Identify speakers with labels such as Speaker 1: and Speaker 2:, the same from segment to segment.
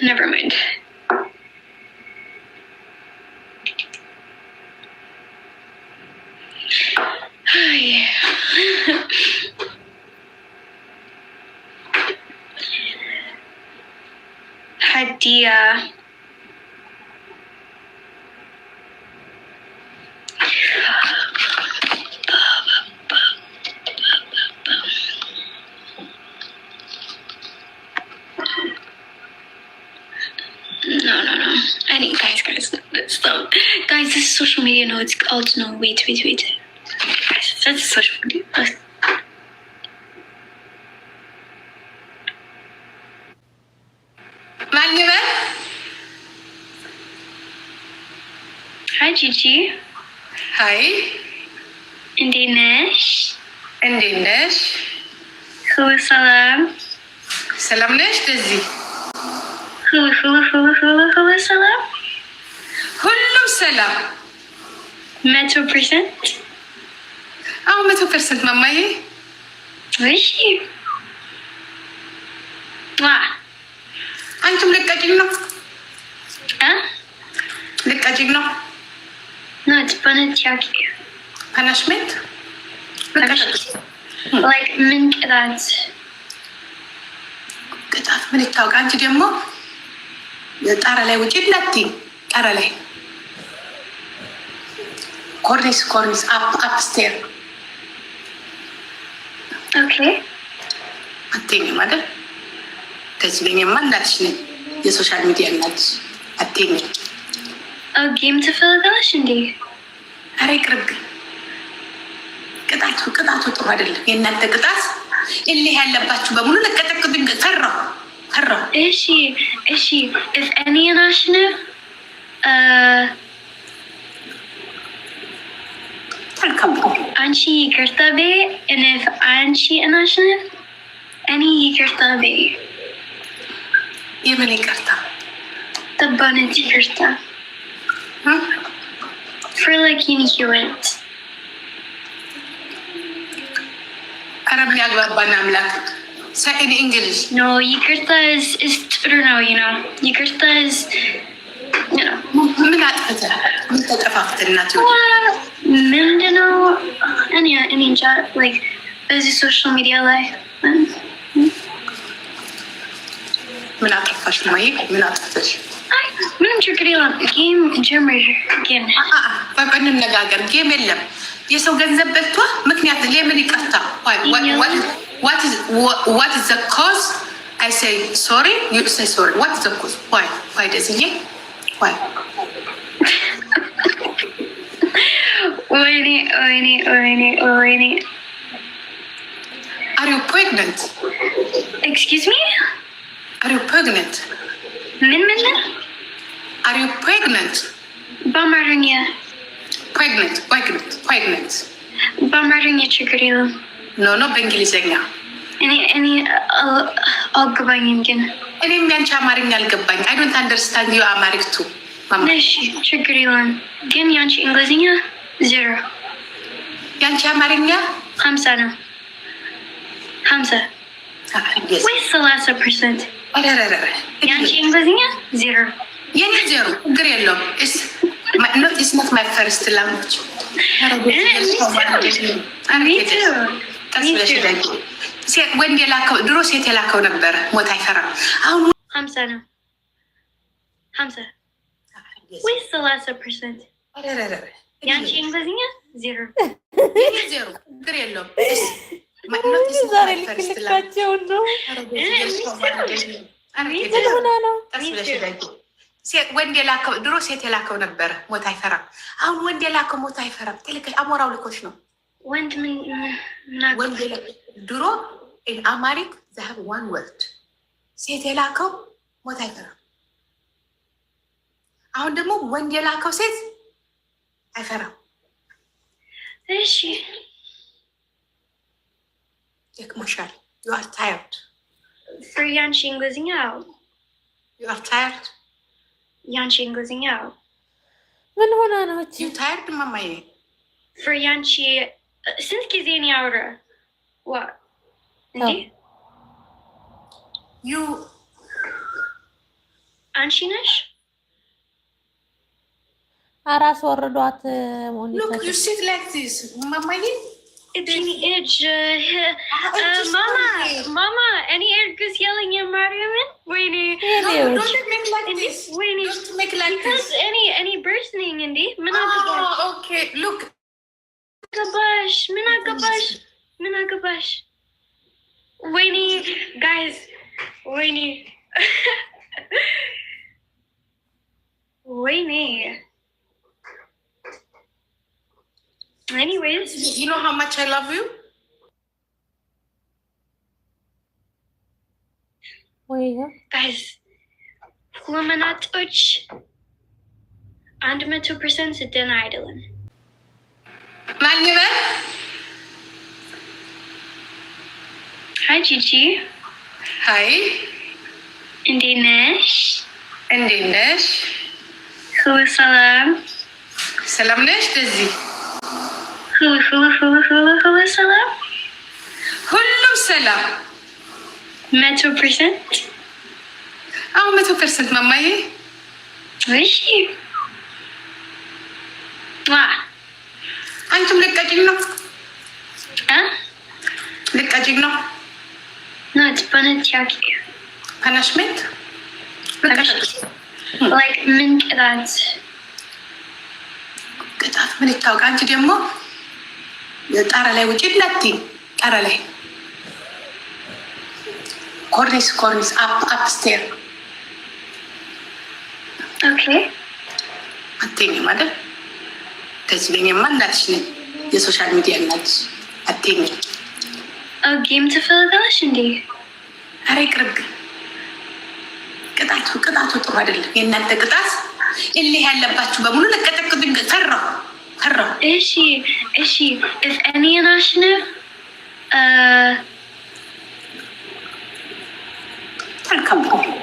Speaker 1: Never mind. Hadia. No. I think guys, stop. Guys, this is social media. No, it's called no. Wait. Guys, that's social media. Hi, Gigi.
Speaker 2: Hi.
Speaker 1: Indinesh. Hulu salam.
Speaker 2: Salam nesh Desi.
Speaker 1: Hulu salam.
Speaker 2: Hullu salam.
Speaker 1: 100%.
Speaker 2: Oh, 100% mamaye.
Speaker 1: Wishi.
Speaker 2: Antum ልቀጭኝ ነው? ልቀጭኝ ነው?
Speaker 1: No, it's Banachaki.
Speaker 2: Punishment?
Speaker 1: Like ምን ቅጣት?
Speaker 2: ቅጣት ምን ይታወቅ? አንቺ ደግሞ ጣራ ላይ ውጪ እንዳትዪ። ጣራ ላይ ኮርኒስ አፕስቴር
Speaker 1: ኦኬ።
Speaker 2: አትይኝም አይደል? ከዚህ ለኛማ እናትሽ ነኝ። የሶሻል ሚዲያ እናትሽ አትይኝም።
Speaker 1: ጌም ትፈልጋለሽ እንዴ?
Speaker 2: ኧረ ይቅርብኝ። ቅጣቱ ጥሩ አይደለም። የእናንተ ቅጣት እልህ ያለባችሁ በሙሉ ለቀጠቅብኝ። ፈራሁ።
Speaker 1: እሺ if any ናሽነፍ አንቺ ይቅርታ በይ and if አንቺ ናሽነፍ እኔ ይቅርታ በይ።
Speaker 2: የምን ይቅርታ?
Speaker 1: ተባነት ይቅርታ for like ህይወት
Speaker 2: አረብ ያግባባና አምላክ ሳይን እንግሊዝ
Speaker 1: no ይቅርታ is ጥሩ ነው ይቅርታ is
Speaker 2: ምን አጥፍተህ ምን ተጠፋፍተህ እናት
Speaker 1: ምንድነው እኔ እንጃ like በዚህ ሶሻል ሚዲያ ላይ
Speaker 2: ምን አጠፋሽ ማይ ምን አጥፍተሽ
Speaker 1: ምንም ችግር የለም ጌም ጀምር ጌም
Speaker 2: በቃ እንነጋገር ጌም የለም የሰው ገንዘብ በልቷ ምክንያት ለምን ይቅርታ what is the cause I say sorry you say sorry what is the cause why does it why
Speaker 1: Oini.
Speaker 2: Are you pregnant?
Speaker 1: Excuse me?
Speaker 2: Are you pregnant?
Speaker 1: Min?
Speaker 2: Are you pregnant?
Speaker 1: Bamarunya.
Speaker 2: Pregnant.
Speaker 1: Bamarunya ችግር የለም።
Speaker 2: No, በእንግሊዘኛ
Speaker 1: እኔ አልገባኝም ግን
Speaker 2: እኔም ያንቺ አማርኛ አልገባኝ። I don't understand you Amharic too.
Speaker 1: እሺ ችግር የለም ግን ያንቺ እንግሊዝኛ 0
Speaker 2: ያንቺ አማርኛ
Speaker 1: 50 ነው 50 ወይስ 30%? ያንቺ እንግሊዝኛ 0
Speaker 2: የኔ 0 ችግር የለውም። It's not my first language. ወንድ የላከው ድሮ ሴት የላከው ነበረ። ሞት አይፈራም። አሁን
Speaker 1: 50 ነው 50 ወይስ 30%? ያንቺ እንግሊዝኛ 0
Speaker 2: ችግር የለውም።
Speaker 3: ዛሬ ልክልካቸው ነው
Speaker 2: ወንድ የላከው ድሮ ሴት የላከው ነበረ። ሞት አይፈራም። አሁን ወንድ የላከው ሞት አይፈራም። ትልቅ አሞራው ልኮች ነው።
Speaker 1: ወንድ
Speaker 2: ድሮ አማሪክ ዛሀብ ዋን ወርድ ሴት የላከው ሞት አይፈራም። አሁን ደግሞ ወንድ የላከው ሴት አይፈራም።
Speaker 1: እሺ
Speaker 2: ደክሞሻል። you are tired.
Speaker 1: ያንቺ እንግሊዝኛ
Speaker 2: you are tired.
Speaker 1: ያንቺ እንግሊዝኛ
Speaker 3: ምን ሆና ነው?
Speaker 2: you tired ማማዬ?
Speaker 1: ያንቺ ስንት ጊዜ ነው ያወራ? እንዴ
Speaker 2: ዩ
Speaker 1: አንቺ ነሽ
Speaker 3: አራስ ወርዷት
Speaker 2: ሉክ
Speaker 3: ሞኒተር
Speaker 2: ዩ ሲት ላይክ ዚስ ማማዬ
Speaker 1: እጅ ማማ እኔ እርግዝ ያለኝ ማርያምን ወይኔ ወይኔ እኔ ብርስ ነኝ እንዴ ምን አገባሽ
Speaker 2: ኦኬ ሉክ
Speaker 1: ገባሽ ምን አገባሽ ወይኔ ጋይስ ወይኔ ወይኔ anyways
Speaker 2: you know how much I love you
Speaker 1: guys ለመናጦች 100% ደህና አይደለም
Speaker 2: ማን ይበል
Speaker 1: Hi Gigi
Speaker 2: Hi
Speaker 1: እንዴት ነሽ ሁሉ ሰላም
Speaker 2: ነሽ ደዚህ
Speaker 1: ሁሉ ሰላም
Speaker 2: ሁሉም ሰላም
Speaker 1: 100%
Speaker 2: አዎ 100% ማማዬ
Speaker 1: እሺ
Speaker 2: አንቺም ልቀጭኝ ነው ልቀጭኝ ነው
Speaker 1: not
Speaker 2: punishment
Speaker 1: like ምን
Speaker 2: ቅጣት ምን ይታወቅ አንቺ ደግሞ ጣራ ላይ ውጪ እንዳትዪ ጣራ ላይ ኮርኒስ አፕስቴር
Speaker 1: ኦኬ
Speaker 2: አትይኝም አይደል እንደዚህ ለኛማ እናትሽ ነኝ የሶሻል ሚዲያ እናትሽ አትይኝም
Speaker 1: ጌም ትፈልጋለሽ እንዴ
Speaker 2: ኧረ ይቅርብኝ ቅጣቱ ጥሩ አይደለም የእናንተ ቅጣት እልህ ያለባችሁ በሙሉ ለቀጠቅጡኝ ፈራሁ
Speaker 1: እሺ if any national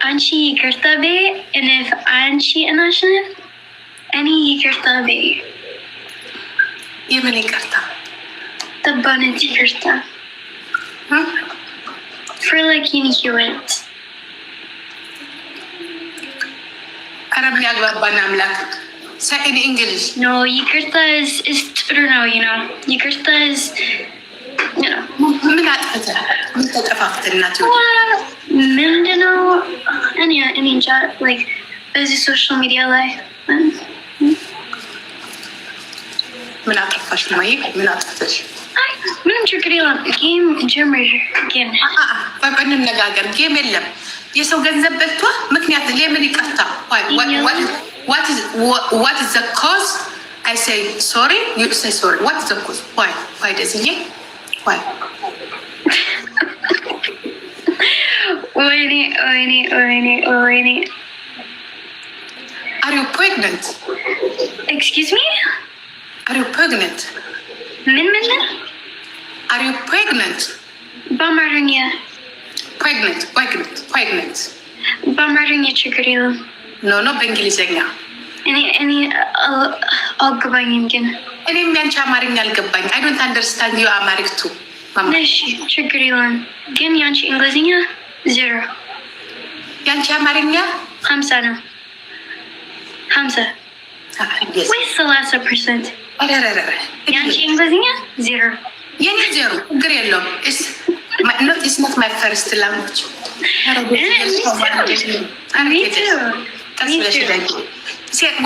Speaker 1: አንቺ ይቅርታ በይ and if አንቺ national እኔ ይቅርታ በይ
Speaker 2: የምን ይቅርታ
Speaker 1: ተባነት ይቅርታ for like in ህይወት
Speaker 2: አረብ ያግባባን አምላክ say in English
Speaker 1: no ይቅርታ is ጥሩ ነው you know ይቅርታ is you know
Speaker 2: ምን አጥፍተህ ምን ተጠፋፍተናት
Speaker 1: ምንድነው እኔ እንጃ like በዚህ ሶሻል ሚዲያ ላይ
Speaker 2: ምን አጠፋሽ ማይ ምን አጥፍተሽ
Speaker 1: ምንም ችግር የለም ጌም ጀምር ጌም
Speaker 2: በቃ እንነጋገር ጌም የለም የሰው ገንዘብ በልቷ ምክንያት ለምን ይቅርታ what is the cause I say sorry you say sorry what is the cause why does it why
Speaker 1: Oini.
Speaker 2: Are you pregnant?
Speaker 1: Excuse me?
Speaker 2: Are you pregnant?
Speaker 1: Min?
Speaker 2: Are you pregnant?
Speaker 1: Bamarunya.
Speaker 2: Pregnant.
Speaker 1: Bamarunya chukarilu.
Speaker 2: No, በእንግሊዘኛ
Speaker 1: እኔ አልገባኝም ግን
Speaker 2: እኔም ያንቺ አማርኛ አልገባኝ I don't understand you Amharic too ማማ
Speaker 1: እሺ ችግር የለም ግን ያንቺ እንግሊዝኛ 0
Speaker 2: ያንቺ አማርኛ
Speaker 1: 50 ነው 50 ወይስ 30% ያንቺ እንግሊዝኛ 0
Speaker 2: የኔ 0 ችግር የለውም it's not my first language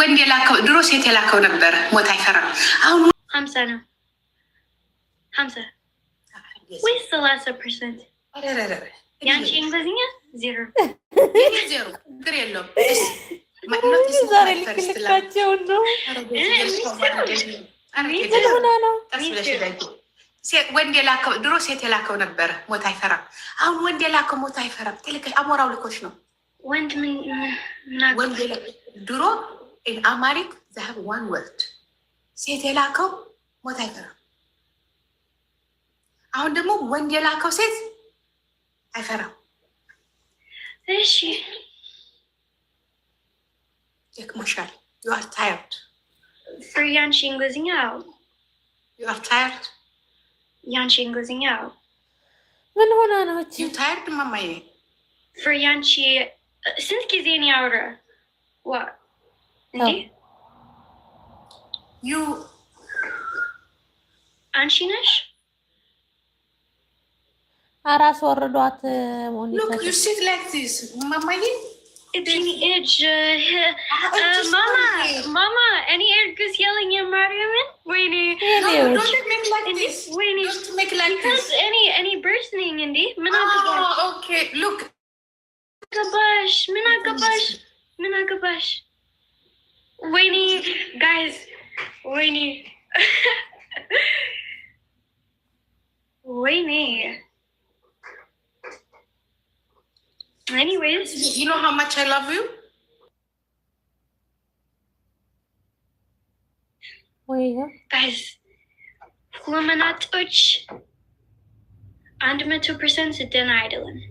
Speaker 2: ወንድ የላከው ድሮ ሴት የላከው ነበረ ሞት አይፈራም አሁን
Speaker 1: 50 ነው 50 ወይስ 30% ያንቺ እንግሊዝኛ 0
Speaker 2: የኔ 0 ችግር የለውም
Speaker 3: ዛሬ ልክልካቸው ነው
Speaker 2: ወንድ የላከው ድሮ ሴት የላከው ነበረ ሞት አይፈራም አሁን ወንድ የላከው ሞት አይፈራም ትልቅ አሞራው ልኮች ነው
Speaker 1: ወንድ
Speaker 2: ወንድ ድሮ in Amharic they have one word ሴት የላከው ሞት አይፈራም አሁን ደግሞ ወንድ የላከው ሴት አይፈራም
Speaker 1: እሺ
Speaker 2: ደክሞሻል you are tired
Speaker 1: for ያንቺ እንግሊዝኛ
Speaker 2: you are tired
Speaker 1: ያንቺ እንግሊዝኛ
Speaker 3: ምን ሆና ነው እቺ
Speaker 2: you tired ማማዬ
Speaker 1: for Yanchi since Kizini Aura. What? Indeed?
Speaker 2: You
Speaker 1: Anshinish?
Speaker 3: አራስ ወርዷት
Speaker 2: look, you sit like this. Mama,
Speaker 1: It's any age. Mama, any ergus yelling in Mariaman? Wait,
Speaker 2: no, don't make like this.
Speaker 1: Wait,
Speaker 2: don't make like
Speaker 1: because
Speaker 2: this.
Speaker 1: any bursting, Indy.
Speaker 2: Okay, look.
Speaker 1: Minagabash. Wait, guys. Wait. Anyways,
Speaker 2: you know how much I love you?
Speaker 3: Guys,
Speaker 1: Fluminatoch and 100% den idlen.